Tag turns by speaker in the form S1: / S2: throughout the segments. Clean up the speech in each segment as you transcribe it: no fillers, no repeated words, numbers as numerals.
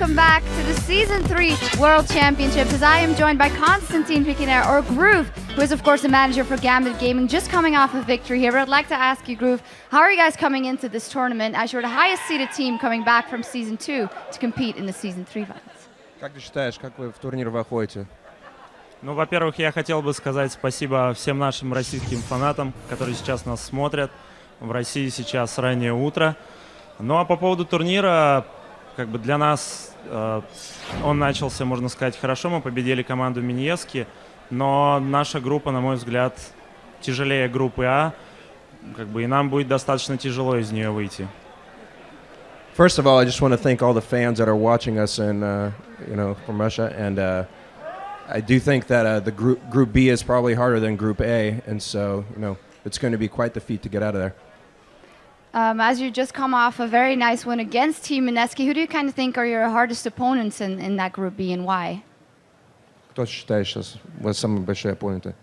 S1: welcome back to the Season 3 World Championships, as I am joined by Konstantin Pikiner, or Groove, who is of course the manager for Gambit Gaming, just coming off a victory here. But I'd like to ask you, Groove, how are you guys coming into this tournament as you're the highest seeded team coming back from Season 2 to compete in the Season 3 finals?
S2: Как ты считаешь, как вы в турнир выходите?
S3: Ну, во-первых, я хотел бы сказать спасибо всем нашим российским фанатам, которые сейчас нас смотрят. В России сейчас раннее утро. Ну а по поводу турнира, как бы для нас он начался, можно сказать, хорошо. Мы победили команду Миньески, но наша группа, на мой взгляд, тяжелее группы А, как бы, и нам будет достаточно тяжело из нее выйти.
S2: First of all, I just want to thank all the fans that are watching us and from Russia, and I do think that the group B is probably harder than Group A, and so it's going to be quite the feat to get out of there.
S1: As you just come off a very nice win against Team Mineski, who do you kind of think are your hardest opponents in that Group B, and why?
S2: Кто считаешь сейчас самые большие оппоненты?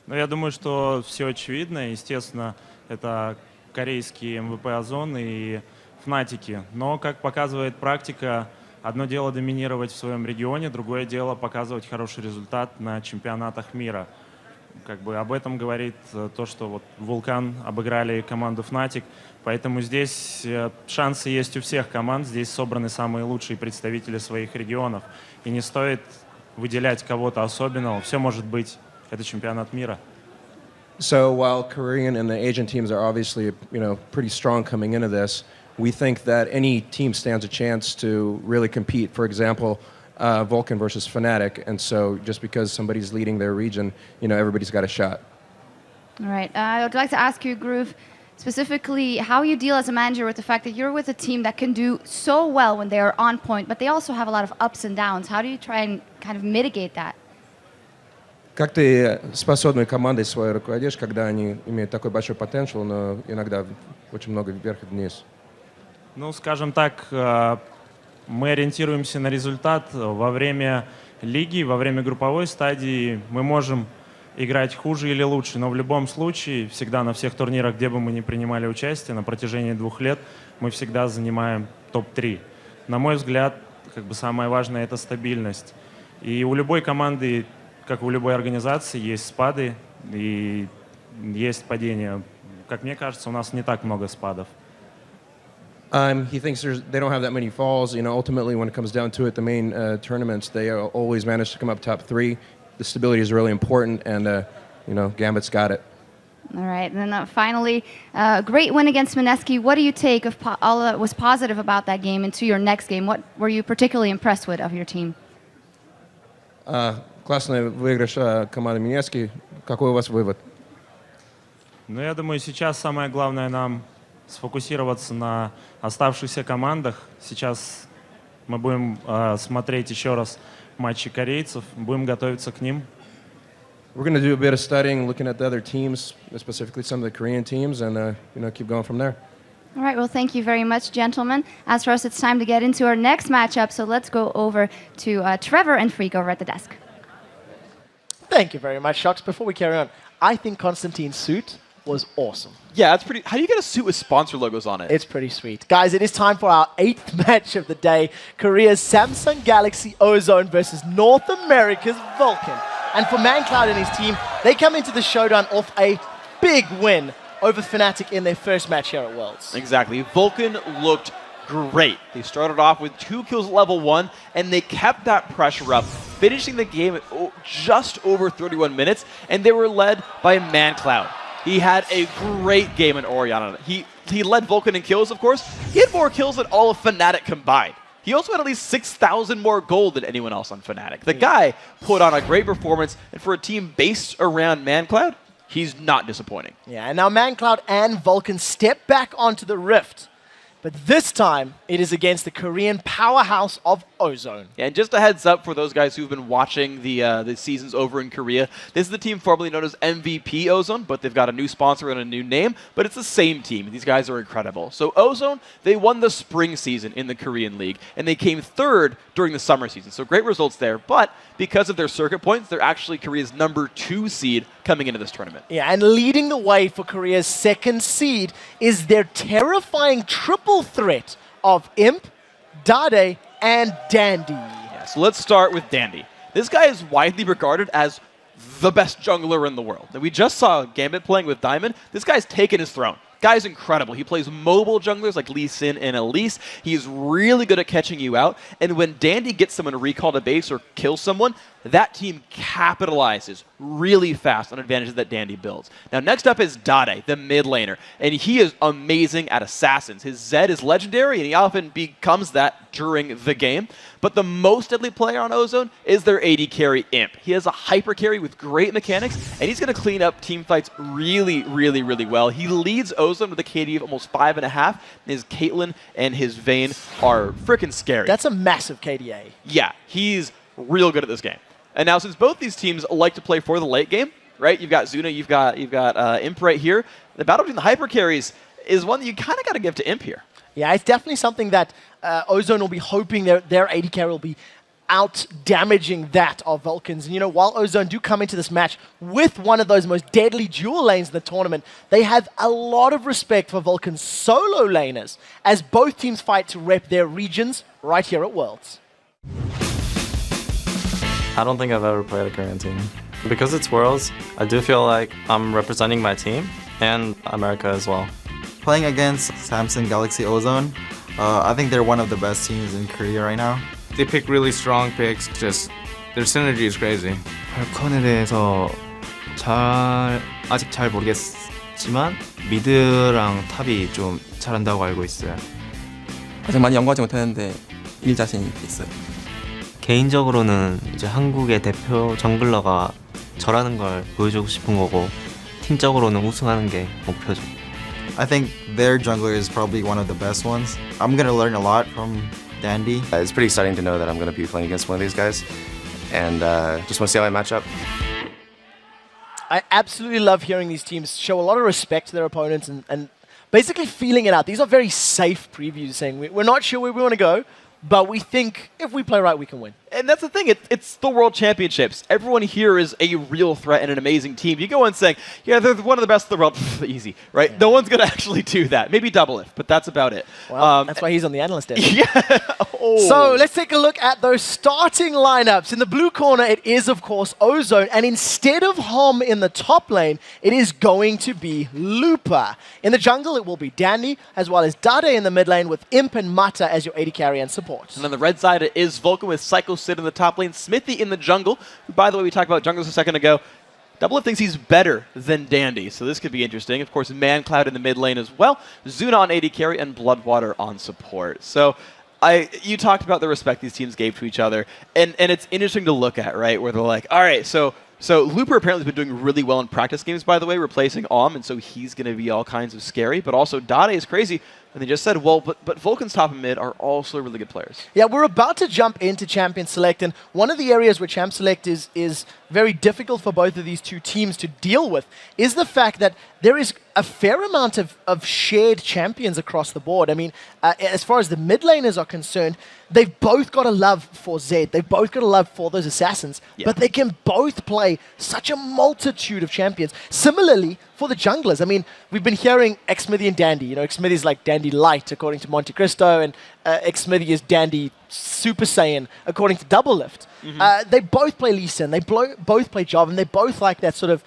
S3: Ну, я думаю, что все очевидно. Естественно, это корейские МВП Ozone и Fnatic. Но, как показывает практика, одно дело доминировать в своем регионе, другое дело показывать хороший результат на чемпионатах мира. Как бы об этом говорит то, что вот Vulcun обыграли команду Fnatic, поэтому здесь шансы есть у всех команд, здесь собраны самые лучшие представители своих регионов, и не стоит выделять кого-то особенного, все может быть, это чемпионат мира.
S2: So while Korean and the Asian teams are obviously pretty strong coming into this, we think that any team stands a chance to really compete. For example, Vulcun versus Fnatic, and so just because somebody's leading their region, everybody's got a shot.
S1: All right. I would like to ask you, Groove, specifically how you deal as a manager with the fact that you're with a team that can do so well when they are on point, but they also have a lot of ups and downs. How do you try and kind of mitigate that?
S2: Как ты способной командой своей руководишь, когда они имеют такой большой потенциал, но иногда очень много вверх и вниз?
S3: Ну, скажем так, мы ориентируемся на результат. Во время лиги, во время групповой стадии мы можем играть хуже или лучше, но в любом случае, всегда на всех турнирах, где бы мы ни принимали участие, на протяжении 2 лет мы всегда занимаем топ-3. На мой взгляд, как бы самое важное — это стабильность. И у любой команды, как у любой организации, есть спады и есть падения. Как мне кажется, у нас не так много спадов.
S2: He thinks they don't have that many falls. Ultimately, when it comes down to it, the main tournaments, they always manage to come up top 3. The stability is really important, and Gambit's got it.
S1: All right, and then finally, great win against Mineski. What do you take of all that was positive about that game into your next game? What were you particularly impressed with of your team?
S2: Классный выигрыш команды Миньески. Какой у вас вывод?
S3: Ну, я думаю, сейчас самое главное нам сфокусироваться на оставшихся командах. Сейчас мы будем смотреть еще раз матчи корейцев, будем готовиться к ним.
S2: We're going to do a bit of studying, looking at the other teams, specifically some of the Korean teams, and keep going from there.
S1: All right, well, thank you very much, gentlemen. As for us, it's time to get into our next matchup, so let's go over to Trevor and Freak over at the desk.
S4: Thank you very much, Shocks. Before we carry on, I think Konstantin's suit was awesome.
S5: Yeah, that's pretty. How do you get a suit with sponsor logos on it?
S4: It's pretty sweet. Guys, it is time for our 8th match of the day. Korea's Samsung Galaxy Ozone versus North America's Vulcun. And for mancloud and his team, they come into the showdown off a big win over Fnatic in their first match here at Worlds.
S5: Exactly. Vulcun looked great. They started off with 2 kills at level 1, and they kept that pressure up, finishing the game at just over 31 minutes, and they were led by mancloud. He had a great game in Oriana. He led Vulcun in kills, of course. He had more kills than all of Fnatic combined. He also had at least 6,000 more gold than anyone else on Fnatic. The guy put on a great performance, and for a team based around mancloud, he's not disappointing.
S4: Yeah, and now mancloud and Vulcun step back onto the Rift. But this time, it is against the Korean powerhouse of Ozone.
S5: Yeah, and just a heads up for those guys who've been watching the seasons over in Korea, this is the team formerly known as MVP Ozone, but they've got a new sponsor and a new name, but it's the same team. These guys are incredible. So Ozone, they won the spring season in the Korean League, and they came 3rd during the summer season. So great results there, but because of their circuit points, they're actually Korea's #2 seed coming into this tournament.
S4: Yeah, and leading the way for Korea's 2nd seed is their terrifying triple threat of Imp, Dade, and Dandy.
S5: Yeah, so let's start with Dandy. This guy is widely regarded as the best jungler in the world. And we just saw Gambit playing with Diamond. This guy's taken his throne. Guy's incredible. He plays mobile junglers like Lee Sin and Elise. He's really good at catching you out. And when Dandy gets someone to recall to base or kill someone, that team capitalizes really fast on advantages that Dandy builds. Now, next up is Dade, the mid laner. And he is amazing at assassins. His Zed is legendary, and he often becomes that during the game. But the most deadly player on Ozone is their AD carry, Imp. He has a hyper carry with great mechanics, and he's going to clean up team fights really, really, really well. He leads Ozone with a KD of almost 5.5. His Caitlyn and his Vayne are freaking scary.
S4: That's a massive KDA.
S5: Yeah, he's real good at this game. And now, since both these teams like to play for the late game, right? You've got Zuna, you've got Imp right here. The battle between the hyper carries is one that you kind of got to give to Imp here.
S4: Yeah, it's definitely something that Ozone will be hoping their AD carry will be out-damaging that of Vulcans. And, you know, while Ozone do come into this match with one of those most deadly dual lanes in the tournament, they have a lot of respect for Vulcan's solo laners as both teams fight to rep their regions right here at Worlds.
S6: I don't think I've ever played a Korean team. Because it's Worlds, I do feel like I'm representing my team and America as well.
S7: Playing against Samsung Galaxy Ozone, I think they're one of the best teams in Korea right now.
S8: They pick really strong picks. Just their synergy is crazy.
S9: 발컨에 대해서 아직 잘 모르겠지만 미드랑 탑이 좀 잘한다고 알고 있어요.
S10: 아직 많이 연구하지 못했는데 일 자신이 있어요.
S11: 개인적으로는 이제 한국의 대표 정글러가 저라는 걸 보여주고 싶은 거고 팀적으로는 우승하는 게 목표죠.
S7: I think their jungler is probably one of the best ones. I'm going to learn a lot from Dandy.
S12: It's pretty exciting to know that I'm going to be playing against one of these guys, and just want to see how I match up.
S4: I absolutely love hearing these teams show a lot of respect to their opponents and basically feeling it out. These are very safe previews saying we're not sure where we want to go, but we think if we play right, we can win.
S5: And that's the thing, it's the World Championships. Everyone here is a real threat and an amazing team. You go in saying, yeah, they're one of the best in the world, easy, right? Yeah. No one's going to actually do that. Maybe double it, but that's about it.
S4: Well, that's why he's on the analyst desk.
S5: Yeah. Oh.
S4: So let's take a look at those starting lineups. In the blue corner, it is, of course, Ozone. And instead of Homme in the top lane, it is going to be Looper. In the jungle, it will be Dandy, as well as Dade in the mid lane with Imp and Mata as your AD carry and support.
S5: And on the red side, it is Vulcun with Sycho sit in the top lane, Xmithie in the jungle, who, by the way, we talked about junglers a second ago. Doublelift thinks he's better than Dandy, so this could be interesting. Of course, mancloud in the mid lane as well, Zuna on AD carry, and Bloodwater on support. So you talked about the respect these teams gave to each other, and it's interesting to look at, right, where they're like, all right, so Looper apparently has been doing really well in practice games, by the way, replacing Homme, and so he's going to be all kinds of scary, but also Dade is crazy. And they just said, well, but Vulcan's top and mid are also really good players.
S4: Yeah, we're about to jump into Champion Select, and one of the areas where Champ Select is very difficult for both of these two teams to deal with is the fact that there is a fair amount of shared champions across the board. I mean, as far as the mid laners are concerned, they've both got a love for Zed. They've both got a love for those assassins, but they can both play such a multitude of champions. Similarly, for the junglers, I mean, we've been hearing Xmithie and Dandy. You know, Xmithie is like Dandy Light, according to Monte Cristo, and Xmithie is Dandy Super Saiyan, according to Doublelift. They both play Lee Sin, they both play Job, and they both like that sort of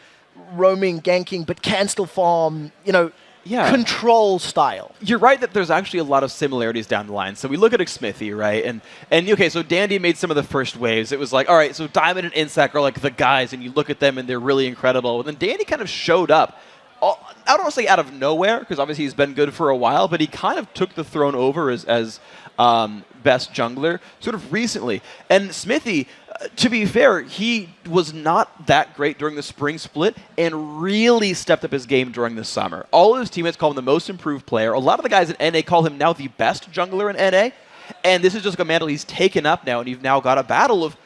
S4: roaming, ganking, but can still farm, you know, control style.
S5: You're right that there's actually a lot of similarities down the line. So we look at Xmithie, right? And okay, so Dandy made some of the first waves. It was like, all right, so Diamond and Insac are like the guys, and you look at them and they're really incredible. And then Dandy kind of showed up. I don't want to say out of nowhere, because obviously he's been good for a while, but he kind of took the throne over as best jungler sort of recently. And Xmithie, to be fair, he was not that great during the spring split and really stepped up his game during the summer. All of his teammates call him the most improved player. A lot of the guys in NA call him now the best jungler in NA. And this is just a mantle he's taken up now, and you've now got a battle of,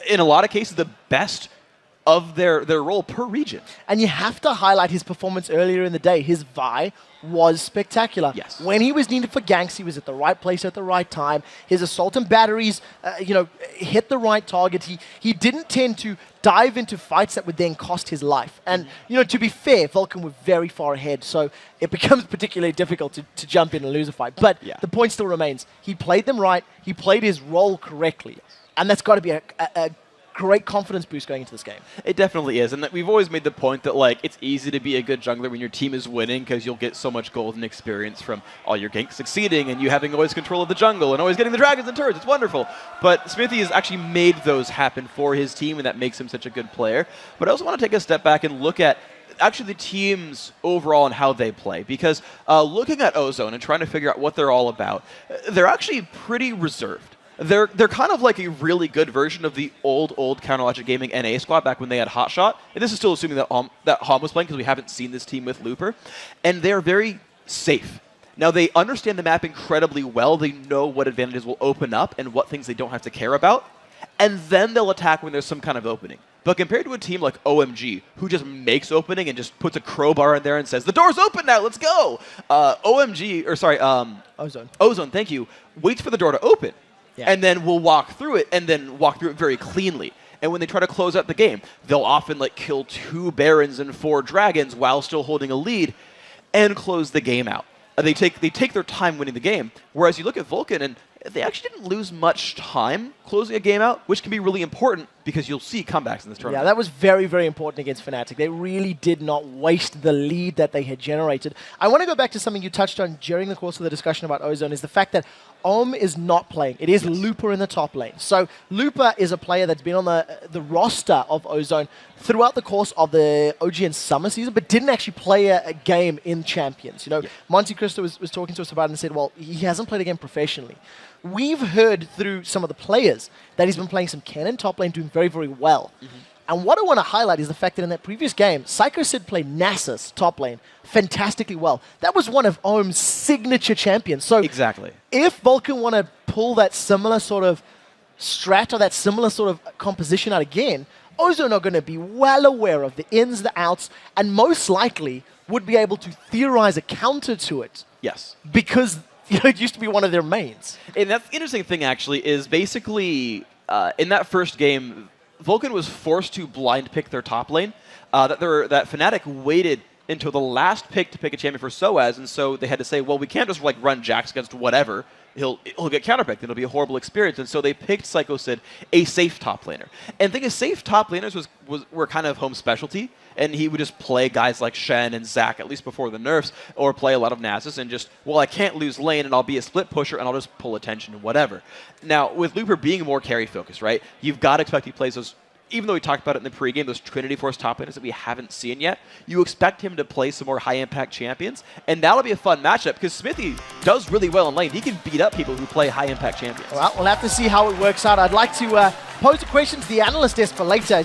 S5: in a lot of cases, the best of their role per region.
S4: And you have to highlight his performance earlier in the day. His Vi was spectacular.
S5: Yes.
S4: When he was needed for ganks, he was at the right place at the right time. His assault and batteries, you know, hit the right target. He didn't tend to dive into fights that would then cost his life. And, you know, to be fair, Vulcun were very far ahead, so it becomes particularly difficult to jump in and lose a fight. But the point still remains. He played them right. He played his role correctly. And that's got to be a great confidence boost going into this game.
S5: It definitely is, and we've always made the point that like it's easy to be a good jungler when your team is winning because you'll get so much golden experience from all your ganks succeeding and you having always control of the jungle and always getting the dragons and turrets. It's wonderful. But Xmithie has actually made those happen for his team, and that makes him such a good player. But I also want to take a step back and look at actually the teams overall and how they play, because looking at Ozone and trying to figure out what they're all about, they're actually pretty reserved. They're kind of like a really good version of the old Counterlogic Gaming NA squad back when they had Hotshot. And this is still assuming that Homme was playing because we haven't seen this team with Looper. And they're very safe. Now, they understand the map incredibly well. They know what advantages will open up and what things they don't have to care about. And then they'll attack when there's some kind of opening. But compared to a team like OMG, who just makes opening and just puts a crowbar in there and says, the door's open now, let's go! Ozone, thank you, waits for the door to open. Yeah. And then we'll walk through it, and then walk through it very cleanly. And when they try to close out the game, they'll often like kill 2 Barons and 4 Dragons while still holding a lead, and close the game out. They take their time winning the game. Whereas you look at Vulcun, and they actually didn't lose much time closing a game out, which can be really important because you'll see comebacks in this tournament.
S4: Yeah, that was very, very important against Fnatic. They really did not waste the lead that they had generated. I want to go back to something you touched on during the course of the discussion about Ozone, is the fact that Homme is not playing. It is Looper in the top lane. So Looper is a player that's been on the roster of Ozone throughout the course of the OGN summer season, but didn't actually play a game in Champions. You know, Monte Cristo was talking to us about it and said, well, he hasn't played a game professionally. We've heard through some of the players that he's been playing some Cannon top lane, doing very, very well. And what I want to highlight is the fact that in that previous game, Sycho Sid played Nasus top lane fantastically well. That was one of Homme's signature champions. So
S5: exactly,
S4: if Vulcun want to pull that similar sort of strat or that similar sort of composition out again, Ozone are going to be well aware of the ins, the outs, and most likely would be able to theorize a counter to it.
S5: Yes.
S4: Because it used to be one of their mains.
S5: And that's the interesting thing, actually, is basically in that first game, Vulcun was forced to blind pick their top lane. That Fnatic waited until the last pick to pick a champion for SOAS, and so they had to say, well, we can't just like run Jax against whatever. He'll get counterpicked. It'll be a horrible experience. And so they picked Sycho Sid, a safe top laner. And the thing is, safe top laners were kind of Homme's specialty. And he would just play guys like Shen and Zac, at least before the nerfs, or play a lot of Nasus and just, well, I can't lose lane and I'll be a split pusher and I'll just pull attention and whatever. Now, with Looper being more carry focused, right, you've got to expect he plays those, even though we talked about it in the pregame, those Trinity Force top laners that we haven't seen yet, you expect him to play some more high-impact champions, and that'll be a fun matchup, because Xmithie does really well in lane. He can beat up people who play high-impact champions.
S4: Well, we'll have to see how it works out. I'd like to pose a question to the analyst desk for later.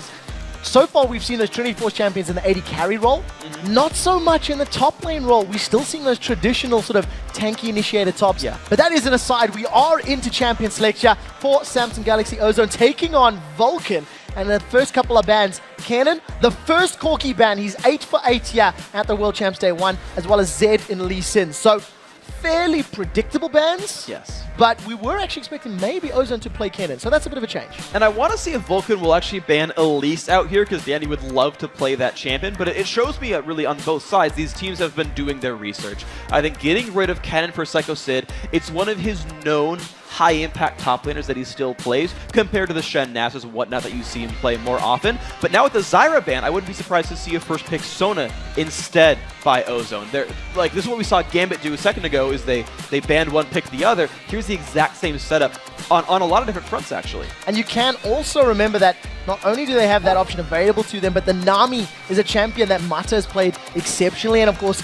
S4: So far, we've seen those Trinity Force champions in the AD carry role. Not so much in the top lane role. We're still seeing those traditional sort of tanky initiator tops. Yeah. But that is an aside. We are into champion selection for Samsung Galaxy Ozone, taking on Vulcun. And the first couple of bans, Cannon, the first Corki ban, he's 8 for 8 here at the World Champs Day 1, as well as Zed in Lee Sin. So fairly predictable bans.
S5: Yes.
S4: But we were actually expecting maybe Ozone to play Cannon, so that's a bit of a change.
S5: And I want to see if Vulcun will actually ban Elise out here, because Danny would love to play that champion, but it shows me really on both sides, these teams have been doing their research. I think getting rid of Cannon for Sycho Sid, it's one of his known high-impact top laners that he still plays, compared to the Shen, Nasus, and whatnot that you see him play more often. But now with the Zyra ban, I wouldn't be surprised to see a first pick Sona instead by Ozone. Like, this is what we saw Gambit do a second ago, is they banned one, picked the other. Here's the exact same setup on a lot of different fronts, actually.
S4: And you can also remember that not only do they have that option available to them, but the Nami is a champion that Mata has played exceptionally, and of course,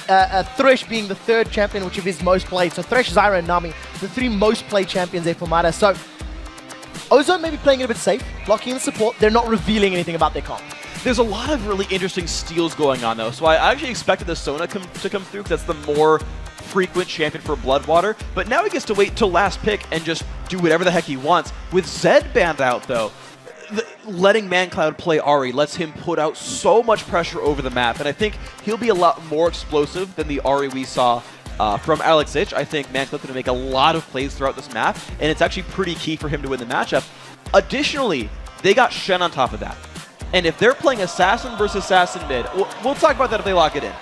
S4: Thresh being the third champion, which of his most played. So Thresh, Zyra, and Nami, the 3 most played champions there for Mata. So Ozone may be playing it a bit safe, blocking the support. They're not revealing anything about their comp.
S5: There's a lot of really interesting steals going on, though. So I actually expected the Sona to come through, because that's the more frequent champion for Bloodwater. But now he gets to wait till last pick and just do whatever the heck he wants. With Zed banned out, though, letting mancloud play Ahri lets him put out so much pressure over the map. And I think he'll be a lot more explosive than the Ahri we saw from Alex Ich. I think mancloud's going to make a lot of plays throughout this map, and it's actually pretty key for him to win the matchup. Additionally, they got Shen on top of that. And if they're playing Assassin versus Assassin mid, we'll talk about that if they lock it in.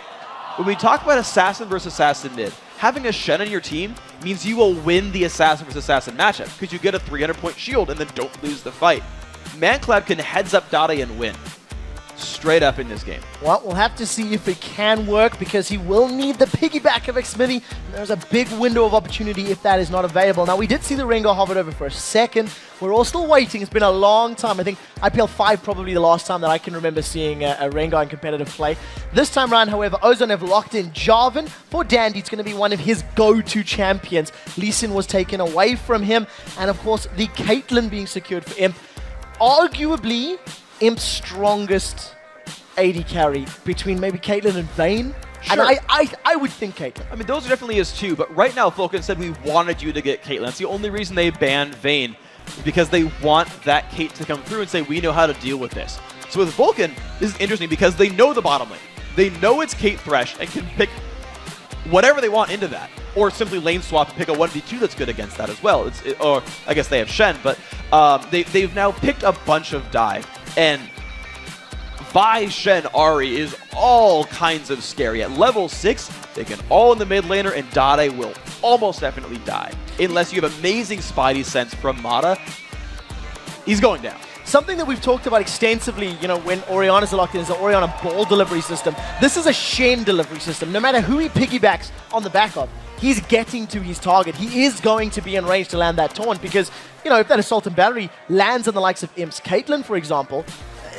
S5: When we talk about Assassin versus Assassin mid, having a Shen on your team means you will win the Assassin versus Assassin matchup because you get a 300-point shield and then don't lose the fight. mancloud can heads up dade and win. Straight up in this game.
S4: Well, we'll have to see if it can work because he will need the piggyback of Xmithie. There's a big window of opportunity if that is not available. Now, we did see the Rengar hovered over for a second. We're all still waiting. It's been a long time. I think IPL 5 probably the last time that I can remember seeing a Rengar in competitive play. This time around, however, Ozone have locked in Jarvan. For Dandy, it's going to be one of his go-to champions. Lee Sin was taken away from him. And, of course, the Caitlyn being secured for Imp. Arguably, Imp's strongest AD carry between maybe Caitlyn and Vayne.
S5: Sure.
S4: And I would think Caitlyn.
S5: I mean, those are definitely his two, but right now Vulcun said we wanted you to get Caitlyn. That's the only reason they banned Vayne, because they want that Kate to come through and say, we know how to deal with this. So with Vulcun, this is interesting because they know the bottom lane. They know it's Kate Thresh and can pick whatever they want into that. Or simply lane swap and pick a 1v2 that's good against that as well. Or I guess they have Shen, but they've now picked a bunch of dive. And Vi, Shen, Ahri is all kinds of scary. At level 6, they can all in the mid laner, and dade will almost definitely die. Unless you have amazing Spidey sense from Mata, he's going down.
S4: Something that we've talked about extensively, you know, when Oriana's locked in is the Oriana ball delivery system. This is a Shen delivery system. No matter who he piggybacks on the back of, he's getting to his target. He is going to be in range to land that taunt because, you know, if that Assault and Battery lands on the likes of Imp's Caitlyn, for example,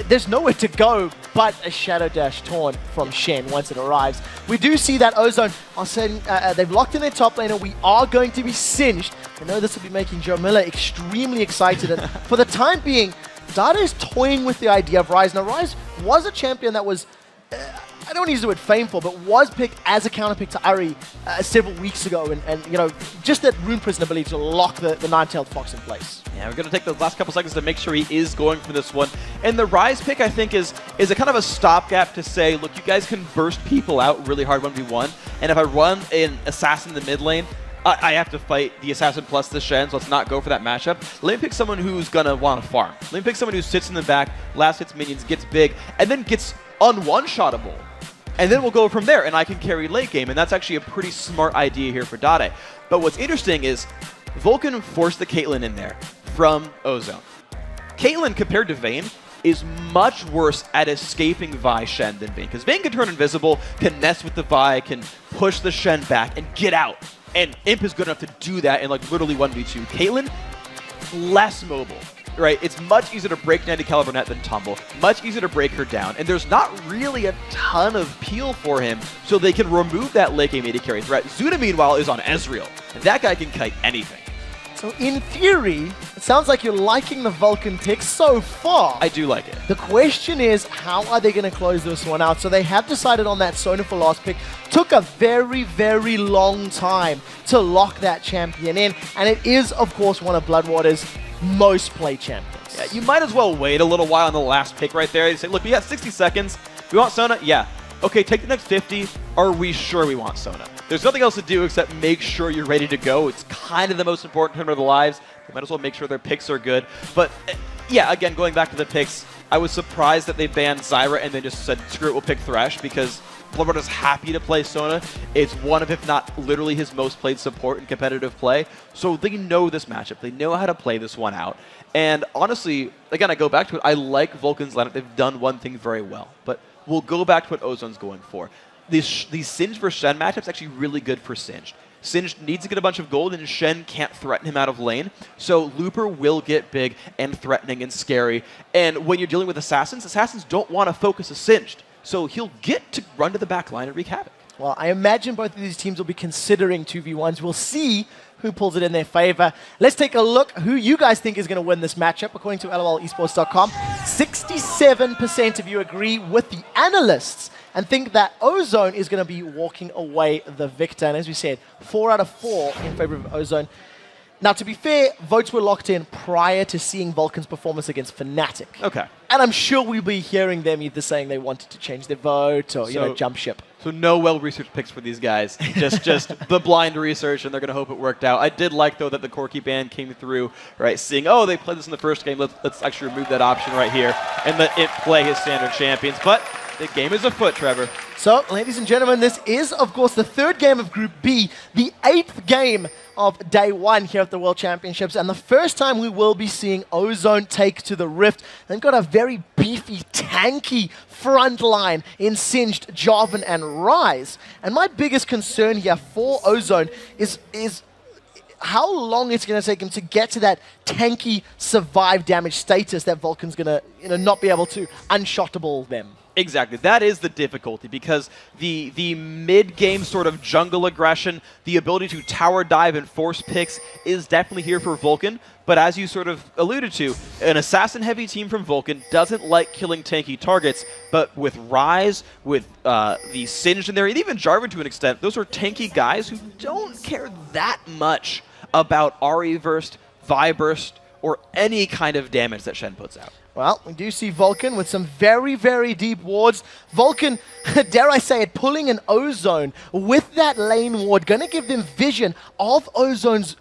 S4: there's nowhere to go but a Shadow Dash taunt from Shen once it arrives. We do see that Ozone are saying they've locked in their top laner. We are going to be singed. I know this will be making Joe Miller extremely excited. And for the time being, dade is toying with the idea of Ryze. Now, Ryze was a champion that was, I don't want to use the word fameful, but was picked as a counterpick to Ahri several weeks ago. And you know, just that Rune Prison ability to lock the Nine-Tailed Fox in place.
S5: Yeah, we're going to take the last couple seconds to make sure he is going for this one. And the Ryze pick, I think, is a kind of a stopgap to say, look, you guys can burst people out really hard 1v1. And if I run an Assassin in the mid lane, I have to fight the Assassin plus the Shen, so let's not go for that matchup. Let me pick someone who's going to want to farm. Let me pick someone who sits in the back, last hits minions, gets big, and then gets un-one-shottable. And then we'll go from there, and I can carry late game, and that's actually a pretty smart idea here for dade. But what's interesting is Vulcun forced the Caitlyn in there from Ozone. Caitlyn, compared to Vayne, is much worse at escaping Vi Shen than Vayne, because Vayne can turn invisible, can mess with the Vi, can push the Shen back, and get out. And Imp is good enough to do that in like literally 1v2. Caitlyn, less mobile, right? It's much easier to break Nandy Caliburnet than Tumble. Much easier to break her down. And there's not really a ton of peel for him, so they can remove that late game AD carry threat. Zuna, meanwhile, is on Ezreal. And that guy can kite anything.
S4: So in theory, it sounds like you're liking the Vulcun pick so far.
S5: I do like it.
S4: The question is, how are they going to close this one out? So they have decided on that Sona for last pick. Took a very, very long time to lock that champion in. And it is, of course, one of Bloodwater's most played champions.
S5: Yeah, you might as well wait a little while on the last pick right there. You say, look, we got 60 seconds. We want Sona? Yeah. Okay, take the next 50. Are we sure we want Sona? There's nothing else to do except make sure you're ready to go. It's kind of the most important part of their lives. They might as well make sure their picks are good. But yeah, again, going back to the picks, I was surprised that they banned Zyra and then just said, screw it, we'll pick Thresh, because Bloodwater's happy to play Sona. It's one of, if not literally, his most played support in competitive play. So they know this matchup. They know how to play this one out. And honestly, again, I go back to it. I like Vulcun's lineup. They've done one thing very well. But we'll go back to what Ozone's going for. These Singed versus Shen matchups actually really good for Singed. Singed needs to get a bunch of gold, and Shen can't threaten him out of lane. So Looper will get big and threatening and scary. And when you're dealing with Assassins, Assassins don't want to focus a Singed. So he'll get to run to the back line and wreak havoc.
S4: Well, I imagine both of these teams will be considering 2v1s. We'll see who pulls it in their favor. Let's take a look who you guys think is going to win this matchup. According to lolesports.com, 67% of you agree with the analysts and think that Ozone is going to be walking away the victor. And as we said, 4 out of 4 in favor of Ozone. Now, to be fair, votes were locked in prior to seeing Vulcun's performance against Fnatic.
S5: Okay.
S4: And I'm sure we'll be hearing them either saying they wanted to change their vote or, you know, jump ship.
S5: So no well-researched picks for these guys. Just the blind research, and they're going to hope it worked out. I did like, though, that the Corki band came through, right, seeing, oh, they played this in the first game. Let's actually remove that option right here and let it play his standard champions. But the game is afoot, Trevor.
S4: So, ladies and gentlemen, this is, of course, the third game of Group B, the 8th game of day 1 here at the World Championships, and the first time we will be seeing Ozone take to the Rift. They've got a very beefy, tanky front line in Singed, Jarvan, and Rise. And my biggest concern here for Ozone is how long it's going to take him to get to that tanky survive damage status that Vulcan's going to not be able to unshottable them.
S5: Exactly. That is the difficulty, because the mid-game sort of jungle aggression, the ability to tower dive and force picks is definitely here for Vulcan. But as you sort of alluded to, an assassin-heavy team from Vulcan doesn't like killing tanky targets. But with Rise, with the Singed in there, and even Jarvan to an extent, those are tanky guys who don't care that much about Ahri Burst, Vi Burst, or any kind of damage that Shen puts out.
S4: Well, we do see Vulcan with some very, very deep wards. Vulcan, dare I say it, pulling an Ozone with that lane ward, going to give them vision of Ozone's,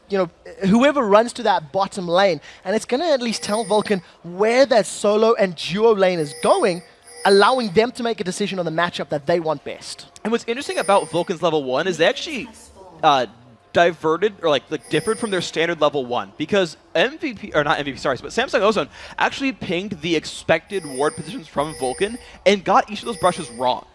S4: whoever runs to that bottom lane. And it's going to at least tell Vulcan where that solo and duo lane is going, allowing them to make a decision on the matchup that they want best.
S5: And what's interesting about Vulcan's level 1 is they actually diverted or differed from their standard level 1, because MVP, or not MVP, sorry, but Samsung Ozone actually pinged the expected ward positions from Vulcan and got each of those brushes wrong.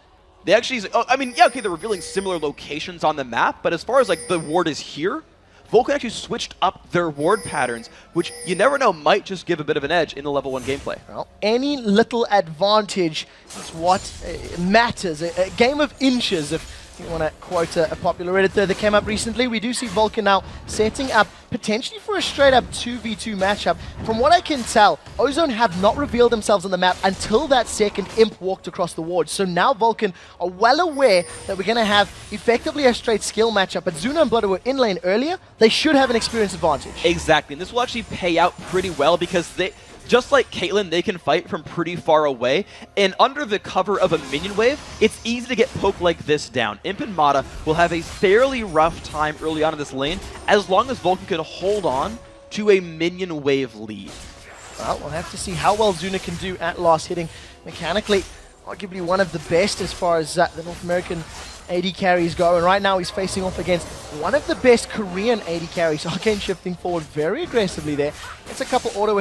S5: They actually, they're revealing similar locations on the map, but as far as the ward is here, Vulcan actually switched up their ward patterns, which you never know might just give a bit of an edge in the level 1 gameplay.
S4: Well, any little advantage is what matters. A game of inches, if you want to quote a popular editor that came up recently. We do see Vulcan now setting up potentially for a straight-up 2v2 matchup. From what I can tell, Ozone have not revealed themselves on the map until that second Imp walked across the ward. So now Vulcan are well aware that we're going to have effectively a straight skill matchup. But Zuna and Bloodwater were in lane earlier. They should have an experience advantage.
S5: Exactly, and this will actually pay out pretty well, because they, just like Caitlyn, they can fight from pretty far away, and under the cover of a minion wave, it's easy to get poked like this down. Imp and Mata will have a fairly rough time early on in this lane, as long as Vulcan can hold on to a minion wave lead.
S4: Well, we'll have to see how well Zuna can do at last hitting. Mechanically, arguably one of the best as far as the North American AD carries go, and right now he's facing off against one of the best Korean AD carries. Arcane shifting forward very aggressively there. It's a couple auto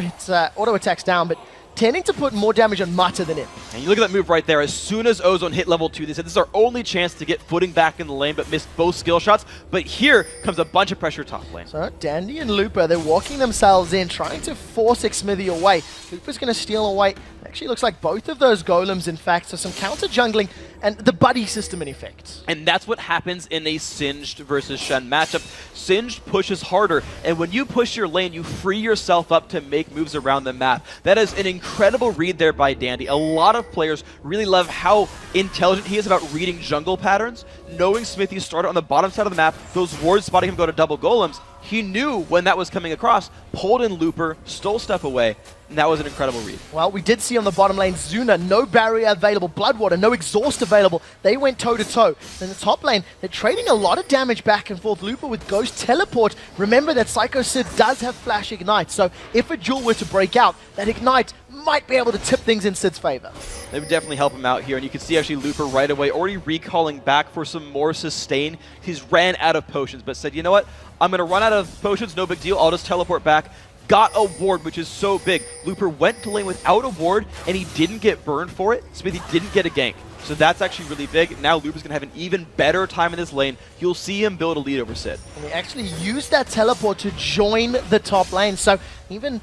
S4: attacks down, but tending to put more damage on Mata than him.
S5: And you look at that move right there. As soon as Ozone hit level 2, they said this is our only chance to get footing back in the lane, but missed both skill shots. But here comes a bunch of pressure top lane.
S4: So Dandy and Looper, they're walking themselves in, trying to force Xmithie away. Looper's going to steal away. Actually looks like both of those golems, in fact, so some counter jungling and the buddy system in effect.
S5: And that's what happens in a Singed versus Shen matchup. Singed pushes harder, and when you push your lane, you free yourself up to make moves around the map. That is an incredible read there by Dandy. A lot of players really love how intelligent he is about reading jungle patterns. Knowing Xmithie started on the bottom side of the map, those wards spotting him go to double golems, he knew when that was coming across, pulled in Looper, stole stuff away, and that was an incredible read.
S4: Well, we did see on the bottom lane, Zuna, no barrier available, Bloodwater, no exhaust available. They went toe-to-toe. In the top lane, they're trading a lot of damage back and forth. Looper with Ghost Teleport. Remember that Sycho Sid does have Flash Ignite, so if a duel were to break out, that Ignite might be able to tip things in Sid's favor.
S5: They would definitely help him out here, and you can see actually Looper right away already recalling back for some more sustain. He's ran out of potions, but said, you know what? I'm going to run out of potions, no big deal. I'll just teleport back. Got a ward, which is so big. Looper went to lane without a ward, and he didn't get burned for it. Xmithie didn't get a gank. So that's actually really big. Now Looper's going to have an even better time in this lane. You'll see him build a lead over Sid.
S4: And he actually used that teleport to join the top lane. So even,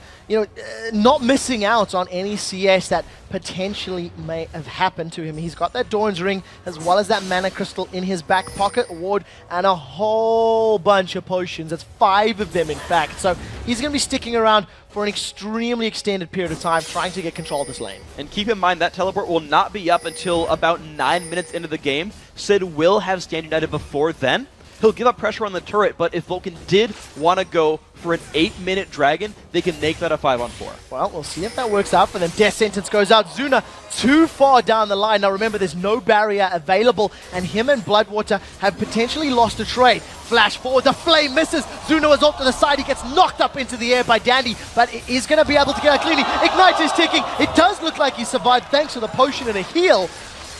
S4: not missing out on any CS that potentially may have happened to him. He's got that Dawn's Ring as well as that Mana Crystal in his back pocket, a ward, and a whole bunch of potions. That's 5 of them, in fact. So he's going to be sticking around for an extremely extended period of time trying to get control of this lane.
S5: And keep in mind that teleport will not be up until about 9 minutes into the game. Sid will have Stand United before then. He'll give up pressure on the turret, but if Vulcun did want to go for an 8-minute Dragon, they can make that a 5-on-4.
S4: Well, we'll see if that works out for them. Death Sentence goes out. Zuna too far down the line. Now remember, there's no barrier available, and him and Bloodwater have potentially lost a trade. Flash forward, the flame misses. Zuna is off to the side. He gets knocked up into the air by Dandy, but is going to be able to get out cleanly. Ignite is ticking. It does look like he survived thanks to the potion and a heal.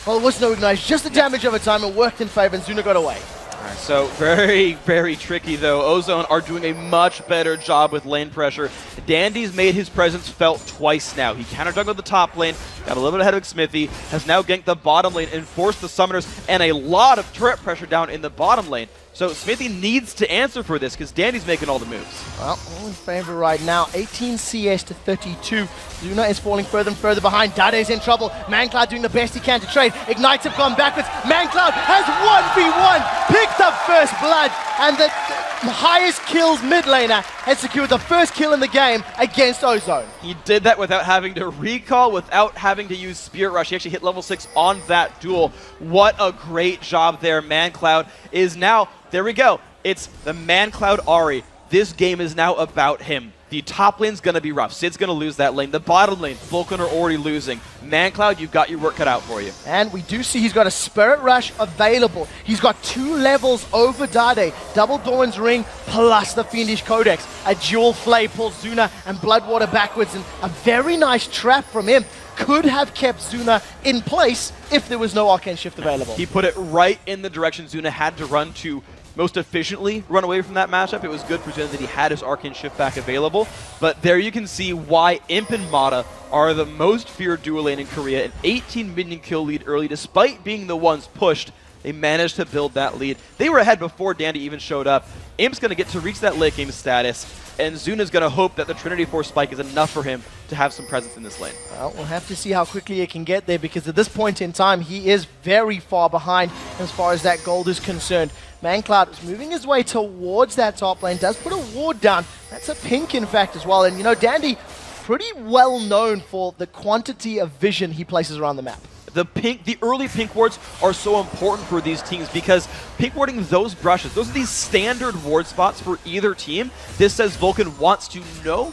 S4: Well, it was no Ignite, just the damage over time. It worked in favor, and Zuna got away.
S5: So very, very tricky though. Ozone are doing a much better job with lane pressure. Dandy's made his presence felt twice now. He counter-jungled the top lane, got a little bit ahead of Xmithie, has now ganked the bottom lane and forced the summoners and a lot of turret pressure down in the bottom lane. So Xmithie needs to answer for this because Dandy's making all the moves.
S4: Well, all in favor right now. 18 CS to 32. Zuna is falling further and further behind. Dade's in trouble. Mancloud doing the best he can to trade. Ignites have gone backwards. Mancloud has 1v1, picked up first blood, and the highest kills mid laner has secured the first kill in the game against Ozone.
S5: He did that without having to recall, without having to use Spirit Rush. He actually hit level 6 on that duel. What a great job there. Mancloud is now, there we go. It's the Mancloud Ahri. This game is now about him. The top lane's going to be rough. Sid's going to lose that lane. The bottom lane, Vulcun are already losing. Mancloud, you've got your work cut out for you.
S4: And we do see he's got a Spirit Rush available. He's got 2 levels over Dade. Double Doran's Ring plus the Fiendish Codex. A dual flay pulls Zuna and Bloodwater backwards, and a very nice trap from him could have kept Zuna in place if there was no Arcane Shift available.
S5: He put it right in the direction Zuna had to run to most efficiently run away from that matchup. It was good for Zuna that he had his Arcane Shift back available, but there you can see why Imp and Mata are the most feared dual lane in Korea. An 18 minion kill lead early, despite being the ones pushed. They managed to build that lead. They were ahead before Dandy even showed up. Imp's going to get to reach that late game status, and Zuna's going to hope that the Trinity Force spike is enough for him to have some presence in this lane.
S4: Well, we'll have to see how quickly he can get there, because at this point in time, he is very far behind as far as that gold is concerned. Mancloud is moving his way towards that top lane, does put a ward down. That's a pink, in fact, as well. And, you know, Dandy, pretty well known for the quantity of vision he places around the map.
S5: The early pink wards are so important for these teams because pink warding those brushes, those are these standard ward spots for either team. This says Vulcun wants to know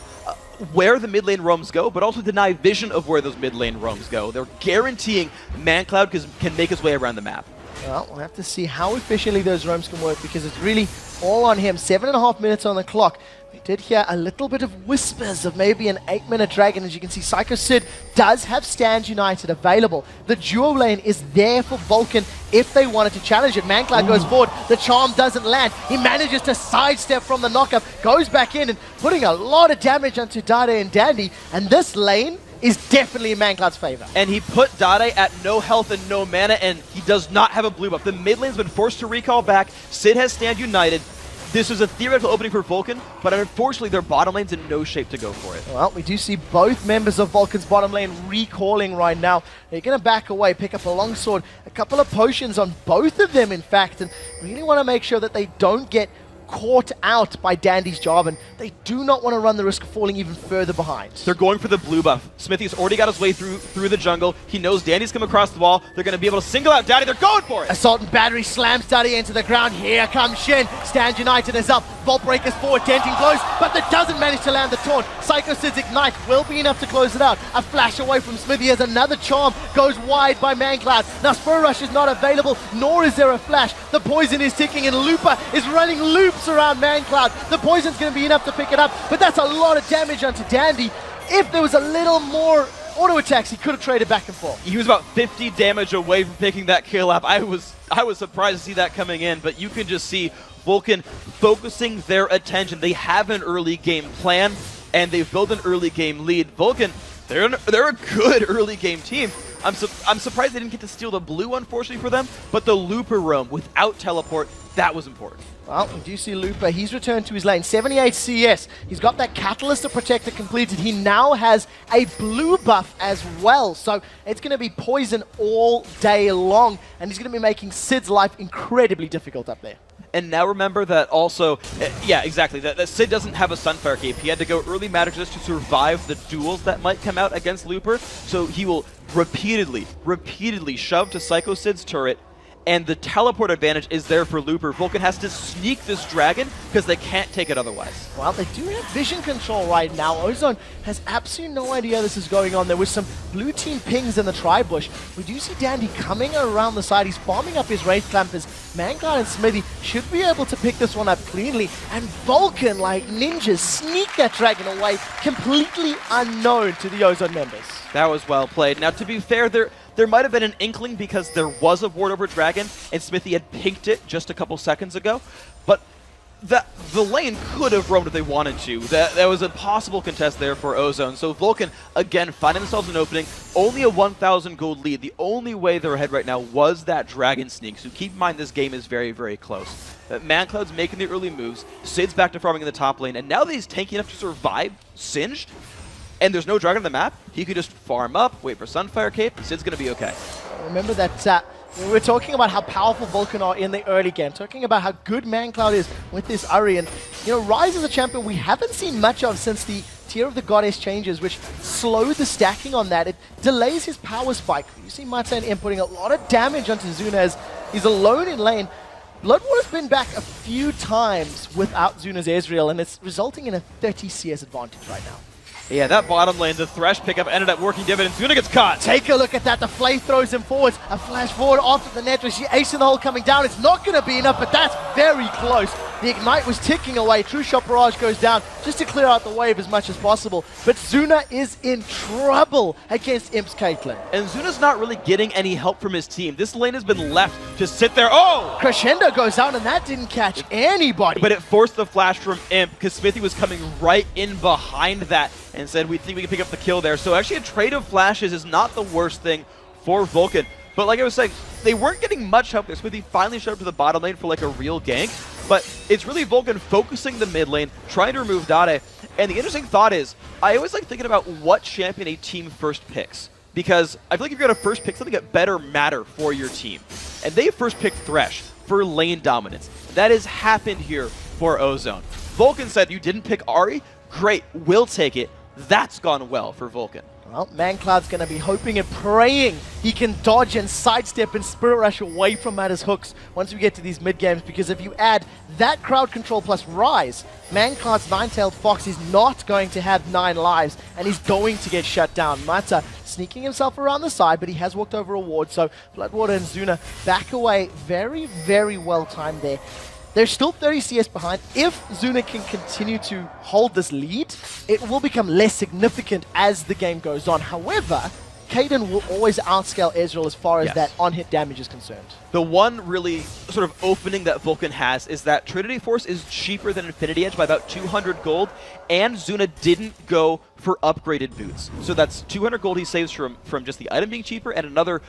S5: where the mid lane roams go, but also deny vision of where those mid lane roams go. They're guaranteeing Mancloud can make his way around the map.
S4: Well, we'll have to see how efficiently those roams can work, because it's really all on him. 7.5 minutes on the clock. We did hear a little bit of whispers of maybe an 8-minute Dragon. As you can see, Sycho Sid does have Stand United available. The duo lane is there for Vulcun if they wanted to challenge it. Mancloud goes forward. The charm doesn't land. He manages to sidestep from the knockup, goes back in and putting a lot of damage onto Dade and Dandy. And this lane is definitely in Mancloud's favor.
S5: And he put Dade at no health and no mana, and he does not have a blue buff. The mid lane's been forced to recall back. Sid has Stand United. This was a theoretical opening for Vulcun, but unfortunately their bottom lane's in no shape to go for it.
S4: Well, we do see both members of Vulcun's bottom lane recalling right now. They're going to back away, pick up a longsword, a couple of potions on both of them, in fact, and really want to make sure that they don't get caught out by Dandy's job, and they do not want to run the risk of falling even further behind.
S5: They're going for the blue buff. Xmithie's already got his way through the jungle. He knows Dandy's come across the wall. They're going to be able to single out Dade. They're going for it.
S4: Assault and Battery slams Dade into the ground. Here comes Shen. Stand United is up. Vault Breaker's forward, denting blows, but that doesn't manage to land the taunt. Sycho Sid's Ignite will be enough to close it out. A flash away from Xmithie as another charm goes wide by Mancloud. Now Spur Rush is not available, nor is there a flash. The poison is ticking, and Looper is running loops around Mancloud. The poison's going to be enough to pick it up, but that's a lot of damage onto Dandy. If there was a little more auto attacks, he could have traded back and forth.
S5: He was about 50 damage away from picking that kill up. I was surprised to see that coming in, but you can just see Vulcun focusing their attention. They have an early game plan, and they've built an early game lead. Vulcun, they're a good early game team. I'm surprised they didn't get to steal the blue, unfortunately for them, but the Looper roam without teleport, that was important.
S4: Well, we do see Looper. He's returned to his lane. 78 CS. He's got that Catalyst of Protector completed. He now has a blue buff as well. So it's going to be poison all day long. And he's going to be making Sid's life incredibly difficult up there.
S5: And now remember that also, yeah, exactly, that Sid doesn't have a Sunfire cape. He had to go early matter just to survive the duels that might come out against Looper. So he will repeatedly shove to Sycho Sid's turret and the teleport advantage is there for Looper. Vulcun has to sneak this dragon because they can't take it otherwise.
S4: Well, they do have vision control right now. Ozone has absolutely no idea this is going on. There was some blue team pings in the tri-bush. We do see Dandy coming around the side. He's farming up his Wraith Clampers. mancloud and Xmithie should be able to pick this one up cleanly. And Vulcun, like ninjas, sneak that dragon away, completely unknown to the Ozone members.
S5: That was well played. Now, to be fair, there might have been an inkling because there was a ward over dragon, and Xmithie had pinked it just a couple seconds ago. But the lane could have roamed if they wanted to. That was a possible contest there for Ozone. So Vulcun, again, finding themselves an opening. Only a 1,000 gold lead. The only way they're ahead right now was that dragon sneak. So keep in mind this game is very, very close. mancloud's making the early moves. Sid's back to farming in the top lane. And now that he's tanky enough to survive Singed, and there's no dragon on the map, he could just farm up, wait for Sunfire Cape, and Sid's going to be okay.
S4: Remember that we're talking about how powerful Vulcun are in the early game, talking about how good mancloud is with this Uri, and you know, Ryze is a champion we haven't seen much of since the Tier of the Goddess changes, which slowed the stacking on that. It delays his power spike. You see Mata and inputting a lot of damage onto Zuna as he's alone in lane. Bloodwater's been back a few times without Zuna's Ezreal, and it's resulting in a 30 CS advantage right now.
S5: Yeah, that bottom lane, the Thresh pickup ended up working dividends. Zuna gets caught.
S4: Take a look at that. The Flay throws him forwards. A flash forward after the net. She acing the hole coming down. It's not going to be enough, but that's very close. The Ignite was ticking away. True Shot Barrage goes down just to clear out the wave as much as possible. But Zuna is in trouble against Imp's Caitlyn.
S5: And Zuna's not really getting any help from his team. This lane has been left to sit there. Oh!
S4: Crescendo goes out, and that didn't catch anybody.
S5: But it forced the flash from Imp because Xmithie was coming right in behind that and said, we think we can pick up the kill there. So actually a trade of flashes is not the worst thing for Vulcun. But like I was saying, they weren't getting much help there. Xmithie finally showed up to the bottom lane for like a real gank. But it's really Vulcun focusing the mid lane, trying to remove dade. And the interesting thought is, I always like thinking about what champion a team first picks. Because I feel like if you're going to first pick something that better matter for your team. And they first picked Thresh for lane dominance. That has happened here for Ozone. Vulcun said, you didn't pick Ahri? Great, we'll take it. That's gone well for Vulcun.
S4: Well, mancloud's going to be hoping and praying he can dodge and sidestep and Spirit Rush away from Mata's hooks once we get to these mid-games, because if you add that crowd control plus Ryze, mancloud's Nine-Tailed Fox is not going to have 9 lives, and he's going to get shut down. Mata sneaking himself around the side, but he has walked over a ward, so Bloodwater and Zuna back away. Very, very well timed there. They're still 30 CS behind. If Zuna can continue to hold this lead, it will become less significant as the game goes on. However, Kaden will always outscale Ezreal as far as that on-hit damage is concerned.
S5: The one really sort of opening that Vulcun has is that Trinity Force is cheaper than Infinity Edge by about 200 gold, and Zuna didn't go for upgraded boots. So that's 200 gold he saves from just the item being cheaper, and another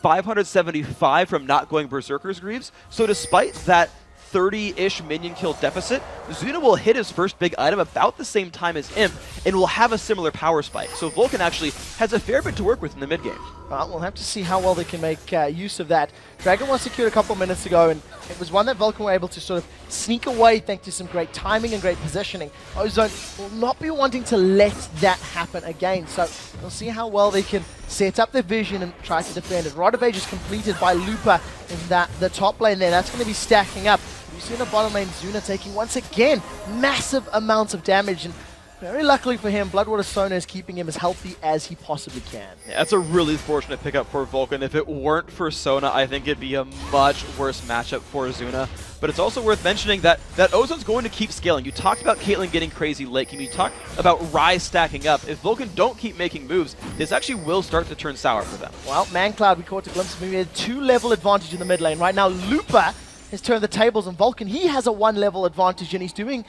S5: 575 from not going Berserker's Greaves. So despite that 30-ish minion kill deficit, Zuna will hit his first big item about the same time as Imp and will have a similar power spike. So Vulcun actually has a fair bit to work with in the mid-game.
S4: Well, we'll have to see how well they can make use of that. Dragon was secured a couple minutes ago, and it was one that Vulcun were able to sort of sneak away thanks to some great timing and great positioning. Ozone will not be wanting to let that happen again, so we'll see how well they can set up their vision and try to defend it. Rod of Age is completed by Lupa in the top lane there. That's going to be stacking up. You see in the bottom lane, Zuna taking once again massive amounts of damage, and very luckily for him, Bloodwater Sona is keeping him as healthy as he possibly can.
S5: Yeah, that's a really fortunate pickup for Vulcun. If it weren't for Sona, I think it'd be a much worse matchup for Zuna. But it's also worth mentioning that Ozone's going to keep scaling. You talked about Caitlyn getting crazy late. Can you talk about Ryze stacking up? If Vulcun don't keep making moves, this actually will start to turn sour for them.
S4: Well, mancloud, we caught a glimpse of him. He had 2-level advantage in the mid lane. Right now, Lupa has turned the tables on Vulcun. He has a 1-level advantage, and he's doing,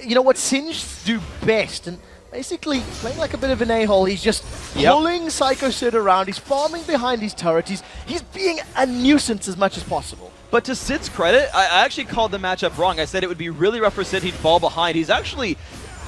S4: you know, what Singed do best, and basically playing like a bit of an a-hole. He's just pulling Sycho Sid around. He's farming behind his turret. He's being a nuisance as much as possible.
S5: But to Sid's credit, I actually called the matchup wrong. I said it would be really rough for Sid. He'd fall behind. He's actually